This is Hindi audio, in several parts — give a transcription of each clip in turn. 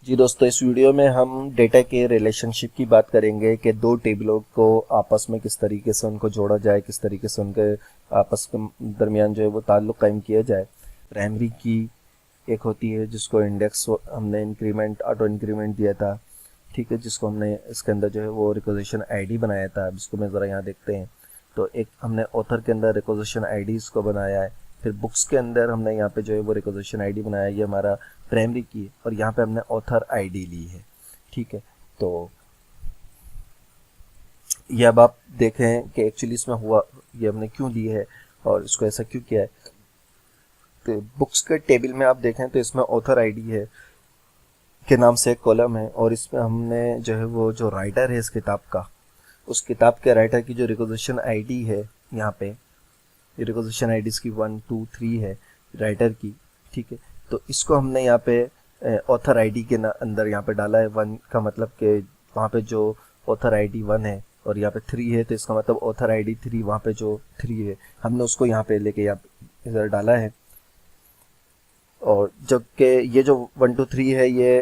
जी दोस्तों, इस वीडियो में हम डेटा के रिलेशनशिप की बात करेंगे कि दो टेबलों को आपस में किस तरीके से उनको जोड़ा जाए, किस तरीके से उनके आपस के दरमियान जो है वो ताल्लुक़ कायम किया जाए। प्राइमरी की एक होती है जिसको इंडेक्स हमने इंक्रीमेंट ऑटो इंक्रीमेंट दिया था, ठीक है, जिसको हमने इसके अंदर जो है वो रिक्वेजिशन आईडी बनाया था। जिसको मैं ज़रा यहाँ देखते हैं तो एक हमने ऑथर के अंदर रिक्वेजिशन आईडी इसको बनाया है। फिर बुक्स के अंदर हमने यहाँ पे जो है वो रिक्वेजिशन आईडी बनाया है, ये हमारा प्राइमरी की है, और यहाँ पे हमने ऑथर आईडी ली है, ठीक है। तो ये अब आप देखें कि एक्चुअली इसमें हुआ ये हमने क्यों ली है और इसको ऐसा क्यों किया है। तो बुक्स के टेबल में आप देखें तो इसमें ऑथर आईडी है के नाम से एक कॉलम है, और इसमें हमने जो है वो जो राइटर है इस किताब का, उस किताब के राइटर की जो रिक्वेजिशन आईडी है, यहाँ पे ये रिक्वेजिशन आईडी इसकी 1 2 3 है राइटर की, ठीक है। तो इसको हमने यहाँ पे ऑथर आईडी के अंदर यहाँ पे डाला है। 1 का मतलब कि वहाँ पे जो ऑथर आईडी 1 है और यहाँ पे 3 है, तो इसका मतलब ऑथर आईडी 3 वहाँ पे जो 3 है हमने उसको यहाँ पे लेके यहाँ इधर डाला है। और जबकि ये जो 1 2 3 है ये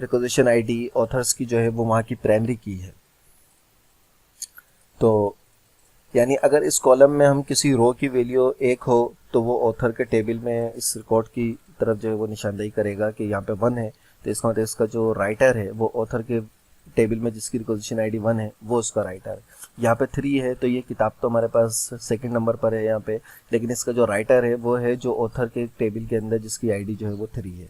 रिक्वेजिशन आईडी ऑथर्स की जो है वो वहाँ की प्राइमरी की है। तो यानी अगर इस कॉलम में हम किसी रो की वैल्यू 1 हो तो वो ऑथर के टेबल में इस रिकॉर्ड की तरफ जो है वो निशानदेही करेगा कि यहाँ पे 1 है, तो इसका मतलब इसका जो राइटर है वो ऑथर के टेबल में जिसकी रिक्वेजिशन आईडी 1 है वो उसका राइटर है। यहाँ पे 3 है तो ये किताब तो हमारे पास सेकंड नंबर पर है यहाँ पे, लेकिन इसका जो राइटर है वो है जो ऑथर के टेबल के अंदर जिसकी आईडी जो है वो 3 है,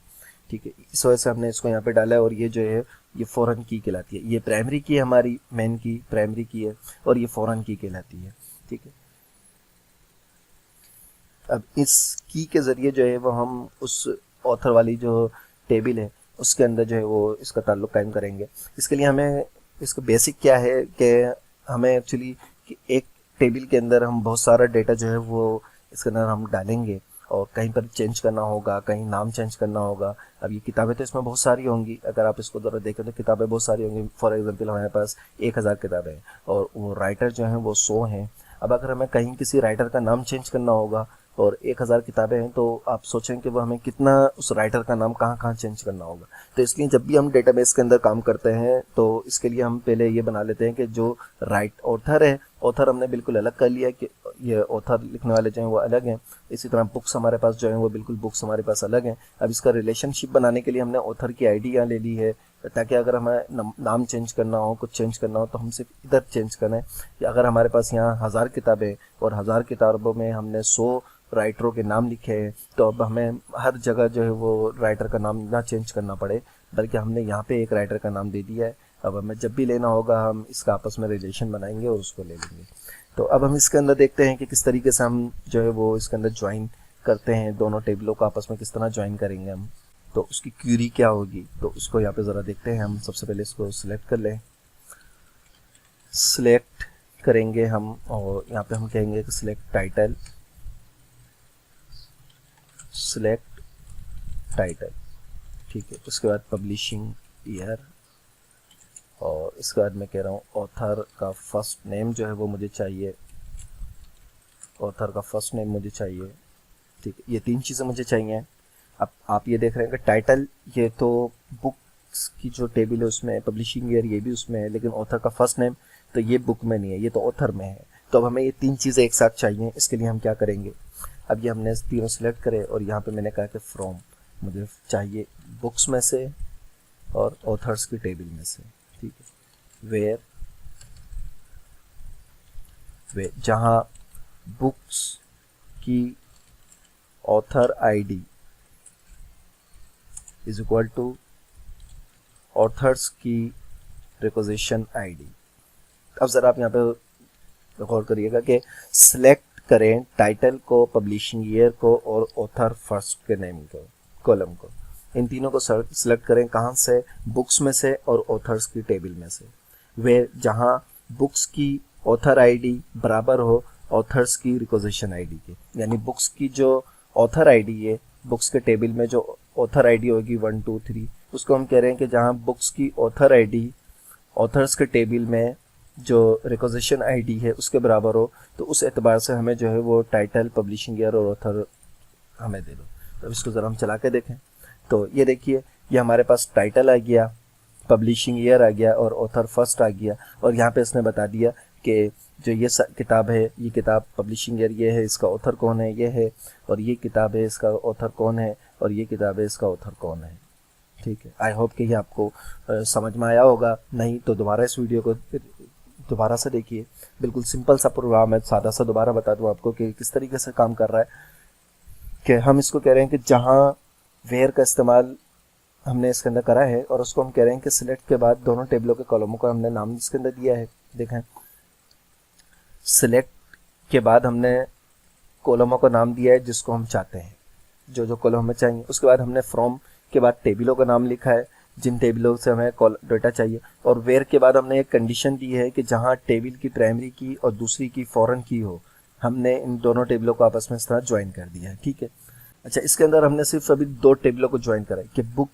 ठीक है। इस वजह से हमने इसको यहाँ पे डाला है, और ये जो है ये फॉरेन की कहलाती है। ये प्राइमरी की हमारी मेन की प्राइमरी की है और ये फॉरेन की कहलाती है, ठीक है। अब इस की के ज़रिए जो है वो हम उस ऑथर वाली जो टेबल है उसके अंदर जो है वो इसका ताल्लुक़ कायम करेंगे। इसके लिए हमें इसका बेसिक क्या है कि हमें एक्चुअली कि एक टेबल के अंदर हम बहुत सारा डेटा जो है वो इसके अंदर हम डालेंगे, और कहीं पर चेंज करना होगा, कहीं नाम चेंज करना होगा। अब ये किताबें तो इसमें बहुत सारी होंगी, अगर आप इसको ज़रा देखें तो किताबें बहुत सारी होंगी। फॉर एग्जांपल हमारे पास 1000 किताबें हैं और वो राइटर जो हैं वो 100 हैं। अब अगर हमें कहीं किसी राइटर का नाम चेंज करना होगा और 1000 किताबें हैं, तो आप सोचें कि वो हमें कितना उस राइटर का नाम कहाँ कहाँ चेंज करना होगा। तो इसलिए जब भी हम डेटाबेस के अंदर काम करते हैं तो इसके लिए हम पहले ये बना लेते हैं कि जो राइट ऑथर है, ऑथर हमने बिल्कुल अलग कर लिया कि ये ऑथर लिखने वाले जो हैं वो अलग हैं। इसी तरह बुक्स हमारे पास जो हैं वो बिल्कुल बुक्स हमारे पास अलग हैं। अब इसका रिलेशनशिप बनाने के लिए हमने ऑथर की आईडी यहाँ ले ली है, ताकि अगर हमें नाम चेंज करना हो, कुछ चेंज करना हो, तो हम सिर्फ इधर चेंज करना है। कि अगर हमारे पास यहाँ 1000 किताबें और 1000 किताबों में हमने 100 राइटरों के नाम लिखे हैं, तो अब हमें हर जगह जो है वो राइटर का नाम ना चेंज करना पड़े, बल्कि हमने यहाँ पे एक राइटर का नाम दे दिया है। अब हमें जब भी लेना होगा हम इसका आपस में रिलेशन बनाएंगे और उसको ले लेंगे। तो अब हम इसके अंदर देखते हैं कि किस तरीके से हम जो है वो इसके अंदर ज्वाइन करते हैं, दोनों टेबलों को आपस में किस तरह ज्वाइन करेंगे हम, तो उसकी क्यूरी क्या होगी, तो उसको यहाँ पे ज़रा देखते हैं। हम सबसे पहले इसको सिलेक्ट कर लें, सिलेक्ट करेंगे हम, और यहाँ पे हम कहेंगे कि सिलेक्ट टाइटल, सिलेक्ट टाइटल, ठीक है। उसके बाद पब्लिशिंग ईयर, और इसके बाद मैं कह रहा हूँ ऑथर का फर्स्ट नेम जो है वो मुझे चाहिए, ऑथर का फर्स्ट नेम मुझे चाहिए, ठीक है। ये 3 चीज़ें मुझे चाहिए। अब आप ये देख रहे हैं कि टाइटल ये तो बुक्स की जो टेबल है उसमें, पब्लिशिंग ईयर ये भी उसमें है, लेकिन ऑथर का फर्स्ट नेम तो ये बुक में नहीं है, ये तो ऑथर में है। तो अब हमें ये 3 चीज़ें एक साथ चाहिए। इसके लिए हम क्या करेंगे, अब ये हमने तीनों सेलेक्ट करे और यहाँ पे मैंने कहा कि फ्रॉम मुझे चाहिए बुक्स में से और ऑथर्स की टेबल में से, ठीक है। वेयर वे जहाँ बुक्स की author ID is equal to authors की रिक्वेजिशन आईडी। अब ज़रा आप यहाँ पे गौर करिएगा कि सिलेक्ट करें टाइटल को, पब्लिशिंग ईयर को और ऑथर फर्स्ट के नेम को, कॉलम को। इन तीनों को सिलेक्ट करें कहाँ से, बुक्स में से और ऑथर्स की टेबल में से। वे जहाँ बुक्स की ऑथर आईडी बराबर हो ऑथर्स की रिक्वेजिशन आईडी के, यानी बुक्स की जो ऑथर आईडी है, बुक्स के टेबल में जो ऑथर आईडी होगी 1 2 3, उसको हम कह रहे हैं कि जहाँ बुक्स की ऑथर आईडी ऑथर्स के टेबल में जो रिक्वेजिशन आईडी है उसके बराबर हो, तो उस एतबार से हमें जो है वो टाइटल, पब्लिशिंग ईयर और ऑथर हमें दे दो। तो इसको ज़रा हम चला के देखें। तो ये देखिए ये हमारे पास टाइटल आ गया, पब्लिशिंग ईयर आ गया और ऑथर फर्स्ट आ गया। और यहाँ पे इसने बता दिया कि जो ये किताब है, ये किताब पब्लिशिंग ईयर ये है, इसका ऑथर कौन है ये है, और ये किताब है इसका ऑथर कौन है, और ये किताब है इसका ऑथर कौन है। ठीक है, आई होप कि ये आपको समझ में आया होगा। नहीं तो दोबारा इस वीडियो को दोबारा से देखिए। बिल्कुल सिंपल सा प्रोग्राम है, सादा सा। दोबारा बता दूं आपको कि किस तरीके से काम कर रहा है। कि हम इसको कह रहे हैं कि जहाँ वेयर का इस्तेमाल हमने इसके अंदर करा है, और उसको हम कह रहे हैं कि सिलेक्ट के बाद दोनों टेबलों के कॉलमों का हमने नाम इसके अंदर दिया है। देखें, सिलेक्ट के बाद हमने कॉलमों का नाम दिया है जिसको हम चाहते हैं, जो जो कॉलम हमें चाहिए। उसके बाद हमने फ्रॉम के बाद टेबलों का नाम लिखा है, जिन टेबलों से हमें डेटा चाहिए। और वेयर के बाद हमने एक कंडीशन दी है कि जहाँ टेबल की प्राइमरी की और दूसरी की फॉरेन की हो, हमने इन दोनों टेबलों को आपस में इस तरह ज्वाइन कर दिया है। ठीक है। अच्छा, इसके अंदर हमने सिर्फ अभी 2 टेबलों को ज्वाइन करा है कि बुक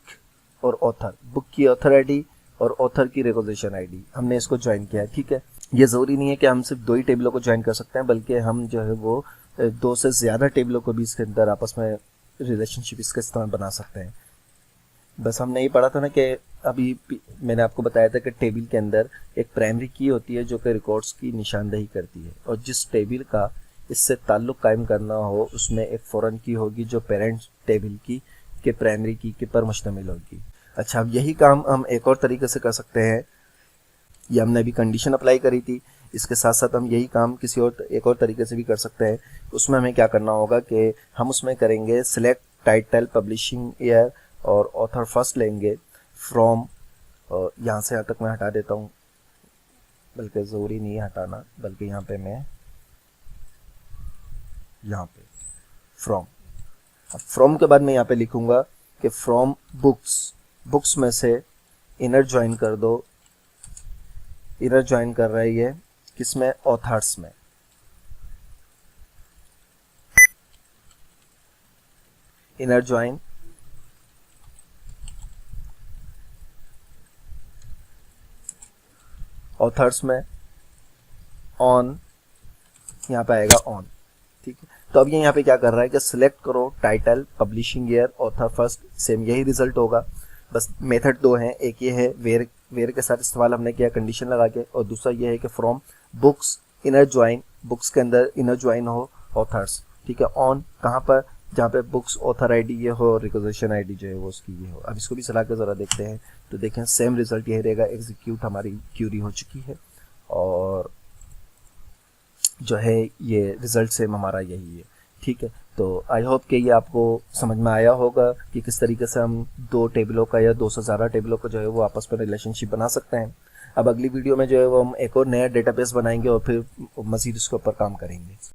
और ऑथर। बुक की ऑथर आईडी और ऑथर की रिक्वेजिशन आईडी, हमने इसको ज्वाइन किया है। ठीक है। ये ज़रूरी नहीं है कि हम सिर्फ 2 ही टेबलों को ज्वाइन कर सकते हैं, बल्कि हम जो है वो 2 से ज़्यादा टेबलों को भी इसके अंदर आपस में रिलेशनशिप इसके इस्तेमाल बना सकते हैं। बस हमने ये पढ़ा था ना कि अभी मैंने आपको बताया था कि टेबल के अंदर एक प्राइमरी की होती है जो कि रिकॉर्ड्स की निशानदेही करती है, और जिस टेबल का इससे ताल्लुक़ कायम करना हो उसमें एक फॉरेन की होगी जो पेरेंट टेबल की के प्राइमरी की के पर मुश्तमिल होगी। अच्छा, अब यही काम हम एक और तरीके से कर सकते हैं। ये हमने अभी कंडीशन अप्लाई करी थी, इसके साथ साथ हम यही काम किसी और एक और तरीके से भी कर सकते हैं। उसमें हमें क्या करना होगा कि हम उसमें करेंगे सिलेक्ट टाइटल पब्लिशिंग ईयर और ऑथर फर्स्ट लेंगे फ्रॉम, यहाँ से यहाँ तक मैं हटा देता हूँ, बल्कि ज़रूरी नहीं है हटाना, बल्कि यहाँ पे मैं यहाँ पे फ्रॉम। अब फ्रॉम के बाद मैं यहाँ पे लिखूँगा कि फ्रॉम बुक्स, बुक्स में से इनर ज्वाइन कर दो। इनर ज्वाइन कर रहा है ये किसमें, ऑथर्स में। इनर ज्वाइन ऑथर्स में, ऑन, यहाँ पे आएगा ऑन। ठीक है। तो अब ये यहाँ पे क्या कर रहा है कि सिलेक्ट करो title publishing year author first, same यही रिजल्ट होगा। बस मेथड 2 हैं, एक ये है वेयर के साथ इस्तेमाल हमने किया कंडीशन लगा के, और दूसरा ये है कि from books inner join, books के अंदर इनर ज्वाइन हो ऑथर्स। ठीक है। ऑन कहाँ पर, जहाँ पे बुक्स ऑथर आईडी ये हो, रिक्वेजिशन आईडी जो है वो उसकी ये हो। अब इसको भी चला के ज़रा देखते हैं, तो देखें सेम रिजल्ट यही रहेगा। एग्जीक्यूट हमारी क्यूरी हो चुकी है, और जो है ये रिजल्ट सेम हमारा यही है। ठीक है। तो आई होप कि ये आपको समझ में आया होगा कि किस तरीके से हम 2 टेबलों का या 2 से ज़्यादा टेबलों को जो है वो आपस में रिलेशनशिप बना सकते हैं। अब अगली वीडियो में जो है वो हम एक और नया डेटाबेस बनाएंगे और फिर मज़ीद उसके ऊपर काम करेंगे।